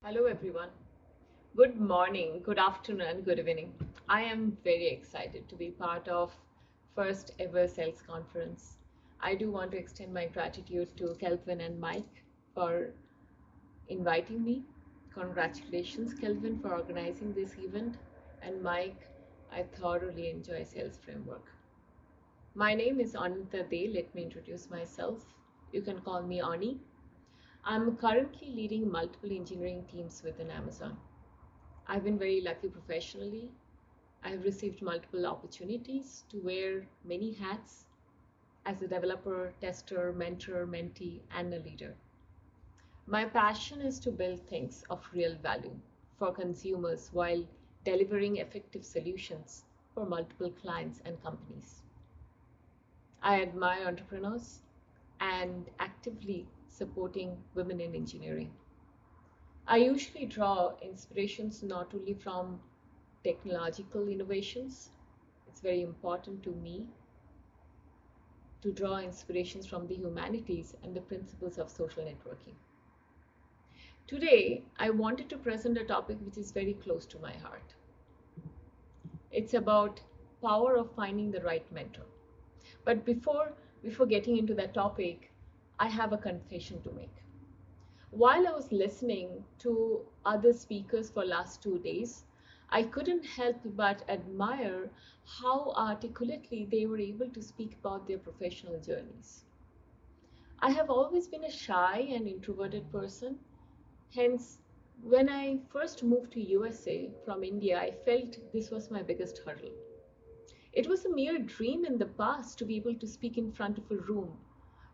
Hello everyone. Good morning, good afternoon, and good evening. I am very excited to be part of first ever sales conference. I do want to extend my gratitude to Kelvin and Mike for inviting me. Congratulations, Kelvin, for organizing this event. And Mike, I thoroughly enjoy Sales Framework. My name is Anindita Dey. Let me introduce myself. You can call me Ani. I'm currently leading multiple engineering teams within Amazon. I've been very lucky professionally. I have received multiple opportunities to wear many hats as a developer, tester, mentor, mentee, and a leader. My passion is to build things of real value for consumers while delivering effective solutions for multiple clients and companies. I admire entrepreneurs and actively supporting women in engineering. I usually draw inspirations not only from technological innovations. It's very important to me to draw inspirations from the humanities and the principles of social networking. Today, I wanted to present a topic which is very close to my heart. It's about power of finding the right mentor. But before getting into that topic, I have a confession to make. While I was listening to other speakers for last 2 days, I couldn't help but admire how articulately they were able to speak about their professional journeys. I have always been a shy and introverted person. Hence, when I first moved to USA from India, I felt this was my biggest hurdle. It was a mere dream in the past to be able to speak in front of a room.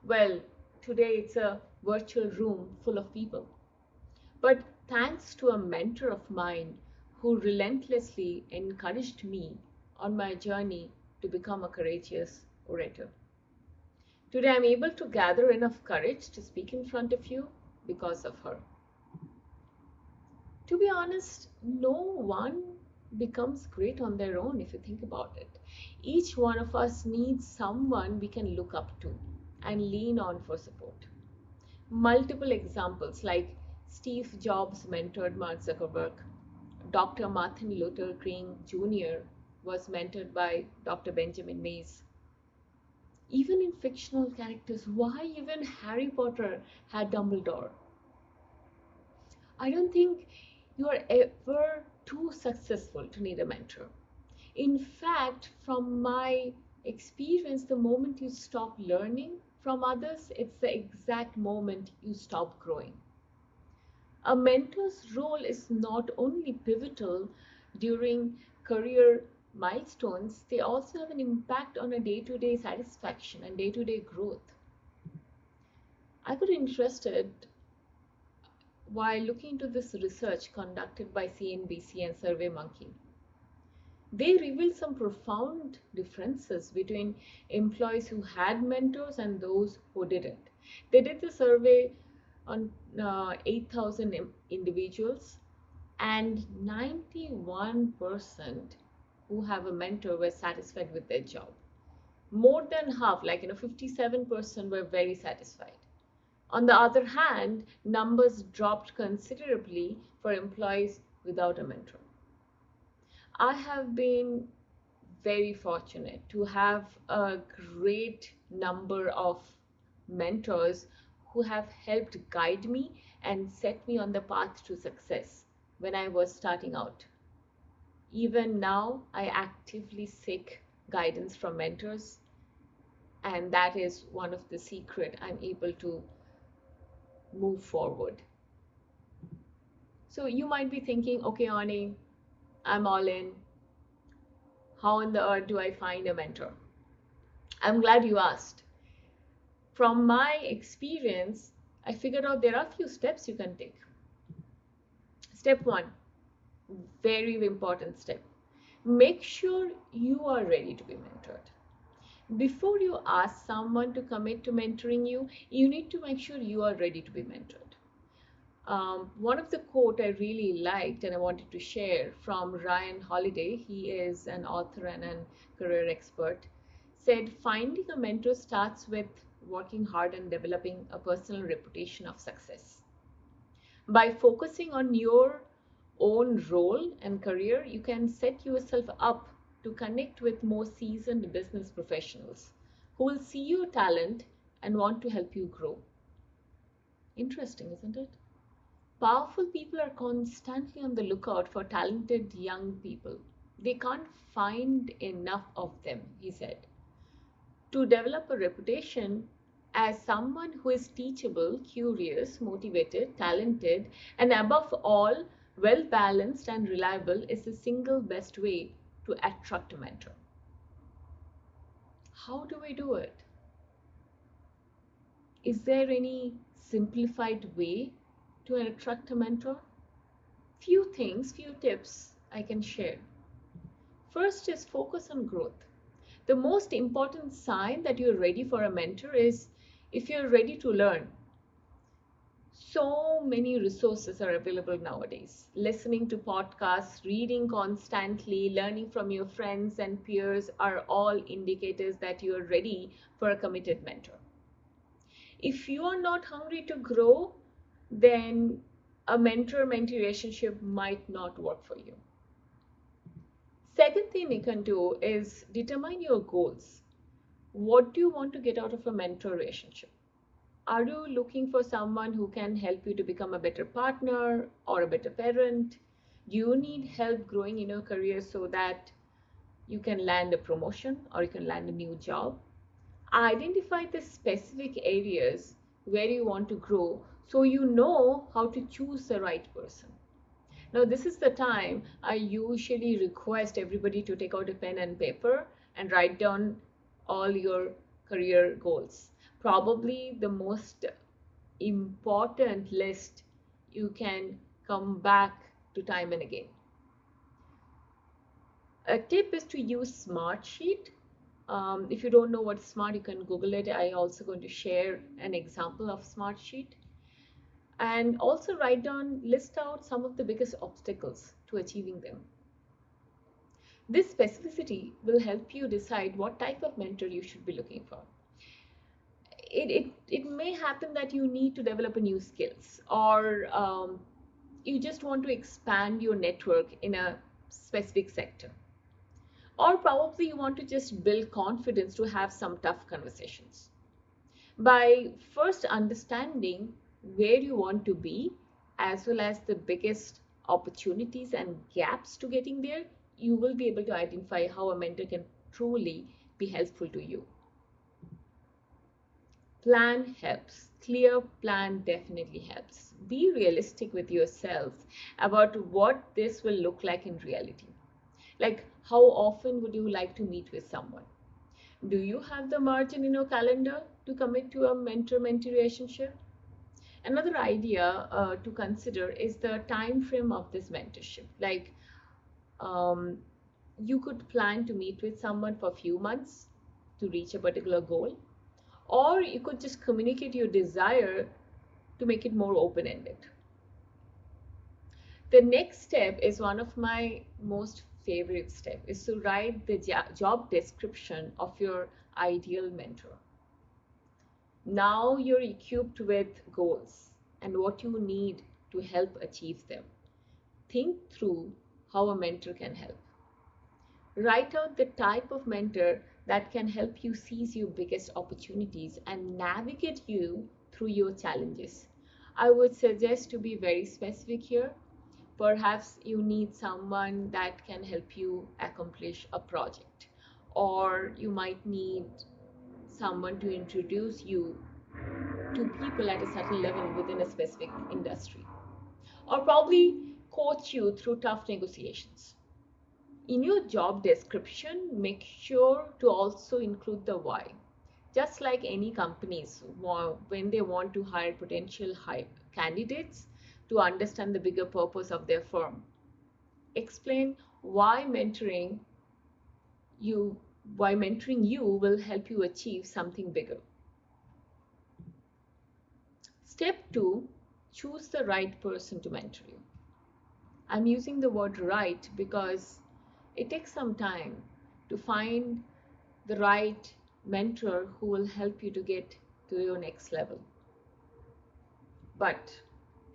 Well, today it's a virtual room full of people. But thanks to a mentor of mine who relentlessly encouraged me on my journey to become a courageous orator. Today I'm able to gather enough courage to speak in front of you because of her. To be honest, no one becomes great on their own if you think about it. Each one of us needs someone we can look up to and lean on for support. Multiple examples like Steve Jobs mentored Mark Zuckerberg, Dr. Martin Luther King Jr. was mentored by Dr. Benjamin Mays. Even in fictional characters, why even Harry Potter had Dumbledore? I don't think you are ever too successful to need a mentor. In fact, from my experience, the moment you stop learning from others, it's the exact moment you stop growing. A mentor's role is not only pivotal during career milestones, they also have an impact on a day-to-day satisfaction and day-to-day growth. I got interested while looking into this research conducted by CNBC and SurveyMonkey. They revealed some profound differences between employees who had mentors and those who didn't. They did the survey on 8,000 individuals, and 91% who have a mentor were satisfied with their job. More than half, 57%, were very satisfied. On the other hand, numbers dropped considerably for employees without a mentor. I have been very fortunate to have a great number of mentors who have helped guide me and set me on the path to success when I was starting out. Even now, I actively seek guidance from mentors, and that is one of the secret I'm able to move forward. So you might be thinking, okay, Ani, I'm all in. How on the earth do I find a mentor? I'm glad you asked. From my experience, I figured out there are a few steps you can take. Step one, very important step. Make sure you are ready to be mentored. Before you ask someone to commit to mentoring you, you need to make sure you are ready to be mentored. One of the quote I really liked and I wanted to share from Ryan Holiday, he is an author and a career expert, said, finding a mentor starts with working hard and developing a personal reputation of success. By focusing on your own role and career, you can set yourself up to connect with more seasoned business professionals who will see your talent and want to help you grow. Interesting, isn't it? Powerful people are constantly on the lookout for talented young people. They can't find enough of them, he said. To develop a reputation as someone who is teachable, curious, motivated, talented, and above all, well balanced and reliable is the single best way to attract a mentor. How do we do it? Is there any simplified way to attract a mentor? Few things, few tips I can share. First is focus on growth. The most important sign that you're ready for a mentor is if you're ready to learn. So many resources are available nowadays. Listening to podcasts, reading constantly, learning from your friends and peers are all indicators that you are ready for a committed mentor. If you are not hungry to grow, then a mentor-mentee relationship might not work for you. Second thing you can do is determine your goals. What do you want to get out of a mentor relationship? Are you looking for someone who can help you to become a better partner or a better parent? Do you need help growing in your career so that you can land a promotion or you can land a new job? Identify the specific areas where you want to grow so you know how to choose the right person. Now, this is the time I usually request everybody to take out a pen and paper and write down all your career goals. Probably the most important list you can come back to time and again. A tip is to use Smartsheet. If you don't know what Smart, you can Google it. I also going to share an example of Smartsheet. And also list out some of the biggest obstacles to achieving them. This specificity will help you decide what type of mentor you should be looking for. It may happen that you need to develop a new skills, or you just want to expand your network in a specific sector, or probably you want to just build confidence to have some tough conversations. By first understanding where you want to be, as well as the biggest opportunities and gaps to getting there, you will be able to identify how a mentor can truly be helpful to you. Plan helps. Clear plan definitely helps. Be realistic with yourself about what this will look like in reality. Like, how often would you like to meet with someone? Do you have the margin in your calendar to commit to a mentor-mentee relationship? Another idea to consider is the time frame of this mentorship. Like, um, you could plan to meet with someone for a few months to reach a particular goal, or you could just communicate your desire to make it more open-ended. The next step is one of my most favorite steps, is to write the job description of your ideal mentor. Now you're equipped with goals and what you need to help achieve them. Think through how a mentor can help. Write out the type of mentor that can help you seize your biggest opportunities and navigate you through your challenges. I would suggest to be very specific here. Perhaps you need someone that can help you accomplish a project, or you might need someone to introduce you to people at a certain level within a specific industry, or probably coach you through tough negotiations. In your job description, make sure to also include the why. Just like any companies, when they want to hire potential candidates to understand the bigger purpose of their firm, explain you why mentoring you will help you achieve something bigger. Step 2, choose the right person to mentor you. I'm using the word right because it takes some time to find the right mentor who will help you to get to your next level. But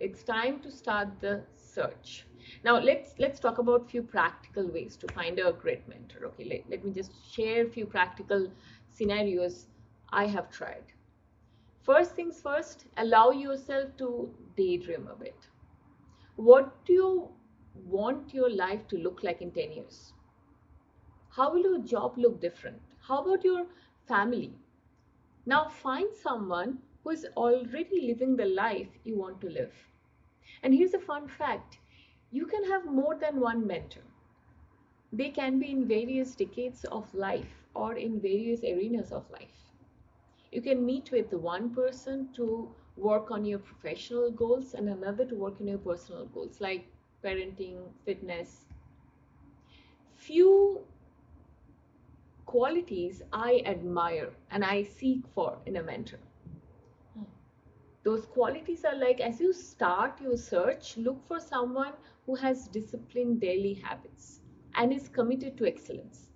It's time to start the search. Now let's talk about few practical ways to find a great mentor. Okay, let me just share a few practical scenarios I have tried. First things first, allow yourself to daydream a bit. What do you want your life to look like in 10 years? How will your job look different? How about your family? Now find someone who is already living the life you want to live. And here's a fun fact, you can have more than one mentor. They can be in various decades of life or in various arenas of life. You can meet with one person to work on your professional goals and another to work on your personal goals like parenting, fitness. Few qualities I admire and I seek for in a mentor. Those qualities are like, as you start your search, look for someone who has disciplined daily habits and is committed to excellence.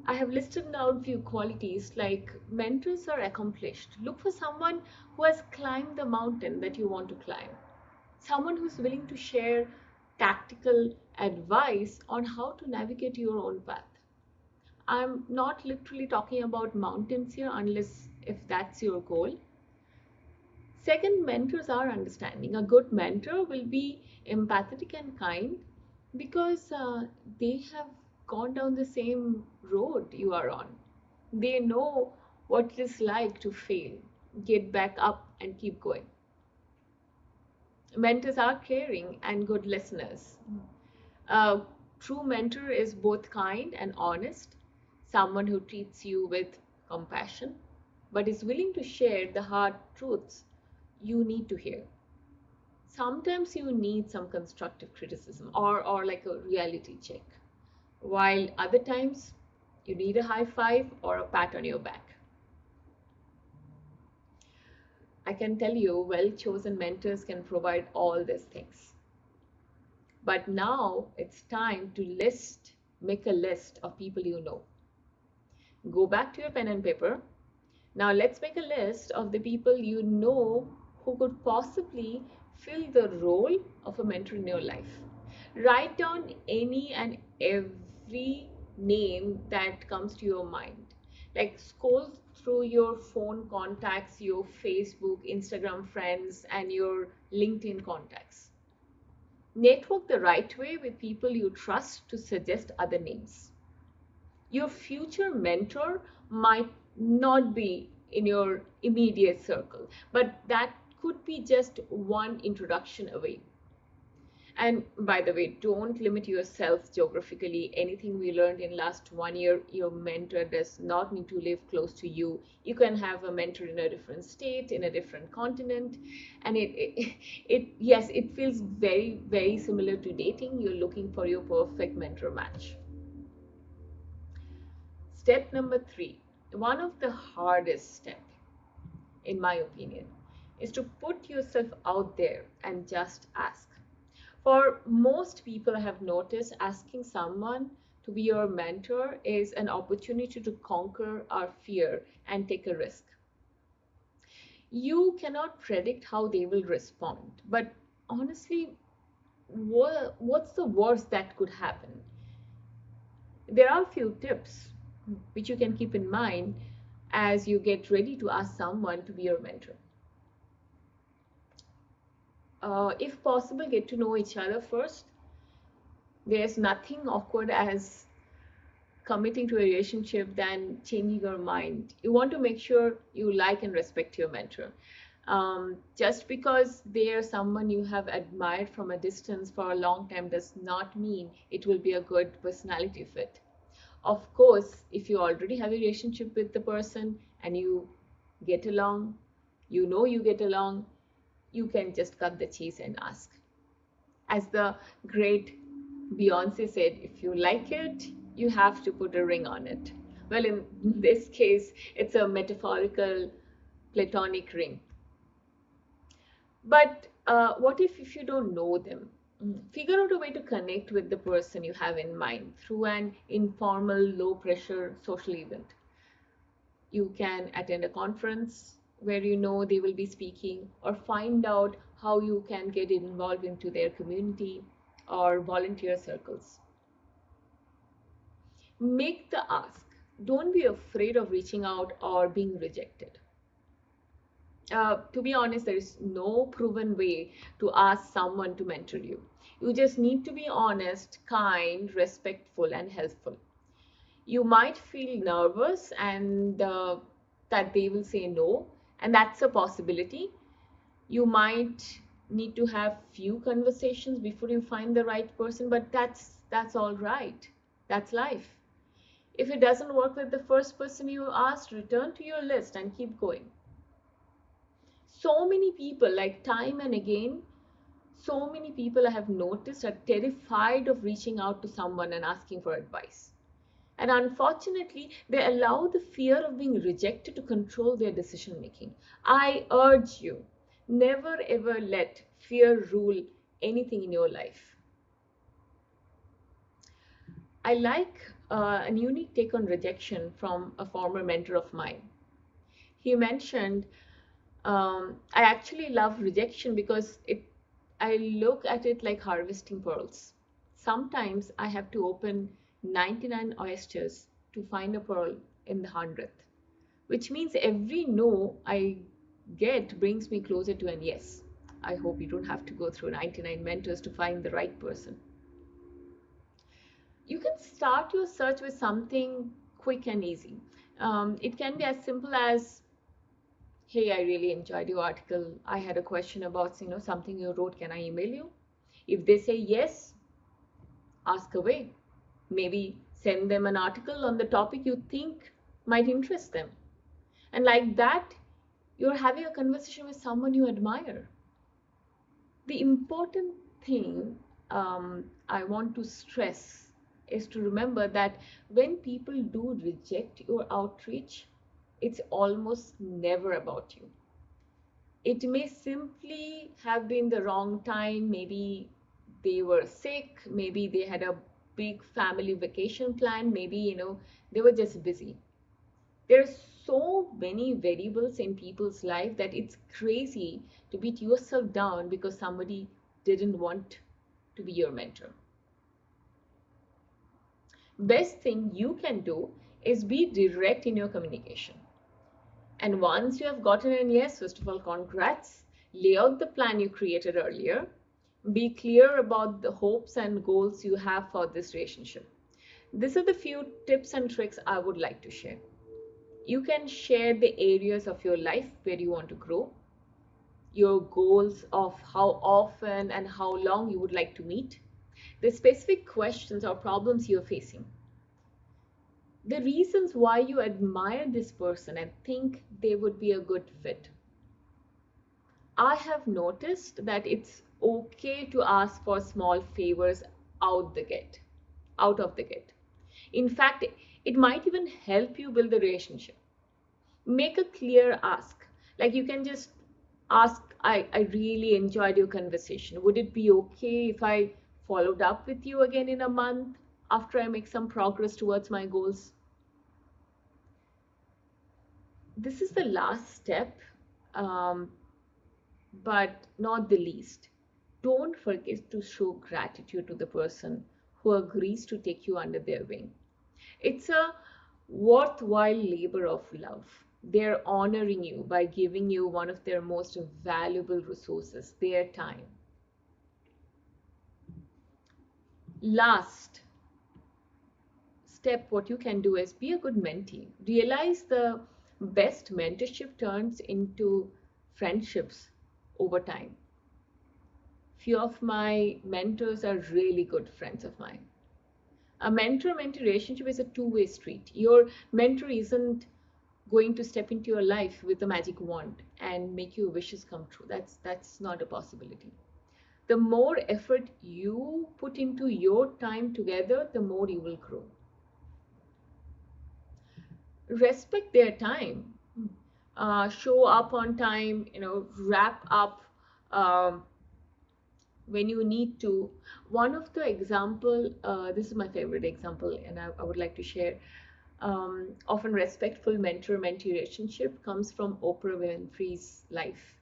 I have listed down few qualities like mentors are accomplished. Look for someone who has climbed the mountain that you want to climb. Someone who's willing to share tactical advice on how to navigate your own path. I'm not literally talking about mountains here unless if that's your goal. Second, mentors are understanding. A good mentor will be empathetic and kind because they have gone down the same road you are on. They know what it is like to fail, get back up, and keep going. Mentors are caring and good listeners. A true mentor is both kind and honest, someone who treats you with compassion, but is willing to share the hard truths you need to hear. Sometimes you need some constructive criticism or like a reality check, while other times you need a high five or a pat on your back. I can tell you, well chosen mentors can provide all these things. But now it's time to make a list of people you know. Go back to your pen and paper. Now let's make a list of the people you know who could possibly fill the role of a mentor in your life. Write down any and every name that comes to your mind. Like scroll through your phone contacts, your Facebook, Instagram friends, and your LinkedIn contacts. Network the right way with people you trust to suggest other names. Your future mentor might not be in your immediate circle, but that could be just one introduction away. And by the way, don't limit yourself geographically. Anything we learned in last 1 year, your mentor does not need to live close to you. You can have a mentor in a different state, in a different continent. And yes, it feels very, very similar to dating. You're looking for your perfect mentor match. Step number 3, one of the hardest step, in my opinion, is to put yourself out there and just ask. For most people, I have noticed asking someone to be your mentor is an opportunity to conquer our fear and take a risk. You cannot predict how they will respond, but honestly, what's the worst that could happen? There are a few tips which you can keep in mind as you get ready to ask someone to be your mentor. If possible, get to know each other first. There's nothing awkward as committing to a relationship than changing your mind. You want to make sure you like and respect your mentor. Just because they are someone you have admired from a distance for a long time does not mean it will be a good personality fit. Of course, if you already have a relationship with the person and you get along, you get along, you can just cut the chase and ask. As the great Beyonce said, if you like it, you have to put a ring on it. Well, in this case, it's a metaphorical platonic ring. But what if you don't know them? Figure out a way to connect with the person you have in mind through an informal, low pressure social event. You can attend a conference, where you know they will be speaking, or find out how you can get involved into their community or volunteer circles. Make the ask. Don't be afraid of reaching out or being rejected. To be honest, there is no proven way to ask someone to mentor you. You just need to be honest, kind, respectful, and helpful. You might feel nervous and that they will say no, and that's a possibility. You might need to have few conversations before you find the right person, but that's all right. That's life. If it doesn't work with the first person you asked, return to your list and keep going. So many people, like time and again, so many people I have noticed are terrified of reaching out to someone and asking for advice. And unfortunately, they allow the fear of being rejected to control their decision making. I urge you, never ever let fear rule anything in your life. I like a unique take on rejection from a former mentor of mine. He mentioned, I actually love rejection because I look at it like harvesting pearls. Sometimes I have to open 99 oysters to find a pearl in the 100th, which means every no I get brings me closer to an yes. I hope you don't have to go through 99 mentors to find the right person. You can start your search with something quick and easy. It can be as simple as, hey, I really enjoyed your article. I had a question about something you wrote. Can I email you? If they say yes, ask away. Maybe send them an article on the topic you think might interest them. And like that, you're having a conversation with someone you admire. The important thing I want to stress is to remember that when people do reject your outreach, it's almost never about you. It may simply have been the wrong time. Maybe they were sick, maybe they had a big family vacation plan, maybe they were just busy. There's so many variables in people's life that it's crazy to beat yourself down because somebody didn't want to be your mentor. Best thing you can do is be direct in your communication. And once you have gotten an yes, first of all, congrats. Lay out the plan you created earlier. Be clear about the hopes and goals you have for this relationship. These are the few tips and tricks I would like to share. You can share the areas of your life where you want to grow, your goals of how often and how long you would like to meet, the specific questions or problems you're facing, the reasons why you admire this person and think they would be a good fit. I have noticed that it's okay to ask for small favors out the gate, out of the gate. In fact, it might even help you build the relationship. Make a clear ask. Like you can just ask, I really enjoyed your conversation. Would it be okay if I followed up with you again in a month after I make some progress towards my goals? This is the last step, um, but not the least. Don't forget to show gratitude to the person who agrees to take you under their wing. It's a worthwhile labor of love. They're honoring you by giving you one of their most valuable resources, their time. Last step, what you can do is be a good mentee. Realize the best mentorship turns into friendships over time. Few of my mentors are really good friends of mine. A mentor-mentee relationship is a two-way street. Your mentor isn't going to step into your life with a magic wand and make your wishes come true. That's not a possibility. The more effort you put into your time together, the more you will grow. Respect their time. Show up on time, wrap up um, when you need to. One of the example, this is my favorite example, and I would like to share. often respectful mentor-mentee relationship comes from Oprah Winfrey's life.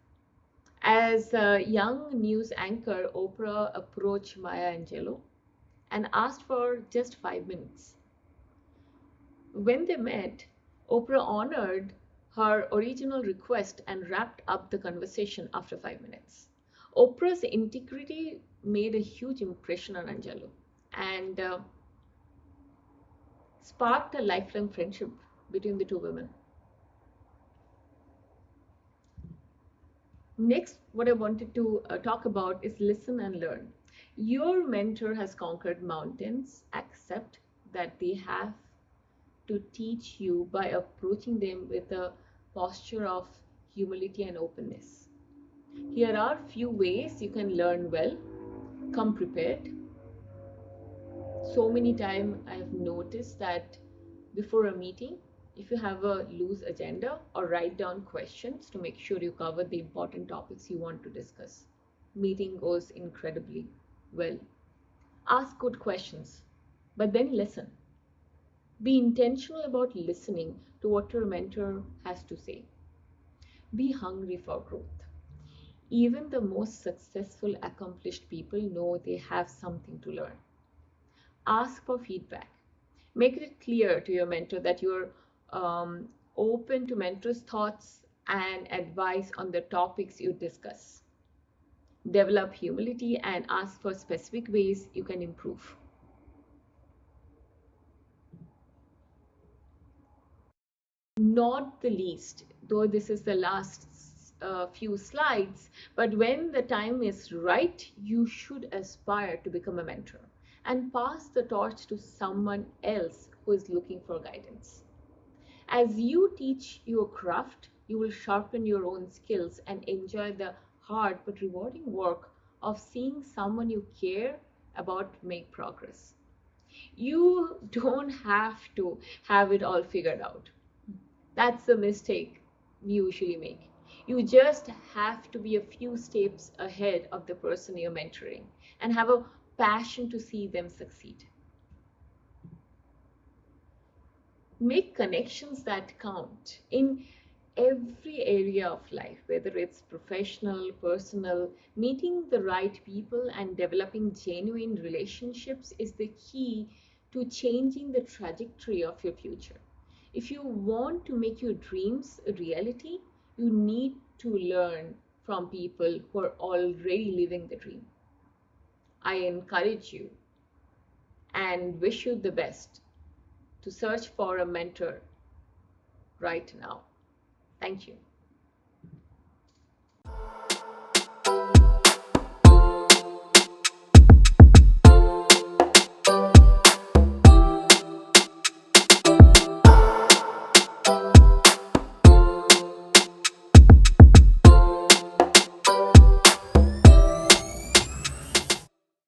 As a young news anchor, Oprah approached Maya Angelou and asked for just 5 minutes. When they met, Oprah honored her original request and wrapped up the conversation after 5 minutes. Oprah's integrity made a huge impression on Angelou and sparked a lifelong friendship between the two women. Next, what I wanted to talk about is listen and learn. Your mentor has conquered mountains. Accept that they have to teach you by approaching them with a posture of humility and openness. Here are few ways you can learn well. Come prepared. So many times I have noticed that before a meeting, if you have a loose agenda or write down questions to make sure you cover the important topics you want to discuss, meeting goes incredibly well. Ask good questions, but then listen. Be intentional about listening to what your mentor has to say. Be hungry for growth. Even the most successful, accomplished people know they have something to learn. Ask for feedback. Make it clear to your mentor that you're open to mentor's thoughts and advice on the topics you discuss. Develop humility and ask for specific ways you can improve. Not the least, though this is the last few slides, but when the time is right, you should aspire to become a mentor and pass the torch to someone else who is looking for guidance. As you teach your craft, you will sharpen your own skills and enjoy the hard but rewarding work of seeing someone you care about make progress. You don't have to have it all figured out. That's the mistake we usually make. You just have to be a few steps ahead of the person you're mentoring and have a passion to see them succeed. Make connections that count in every area of life, whether it's professional, personal. Meeting the right people and developing genuine relationships is the key to changing the trajectory of your future. If you want to make your dreams a reality, you need to learn from people who are already living the dream. I encourage you and wish you the best to search for a mentor right now. Thank you.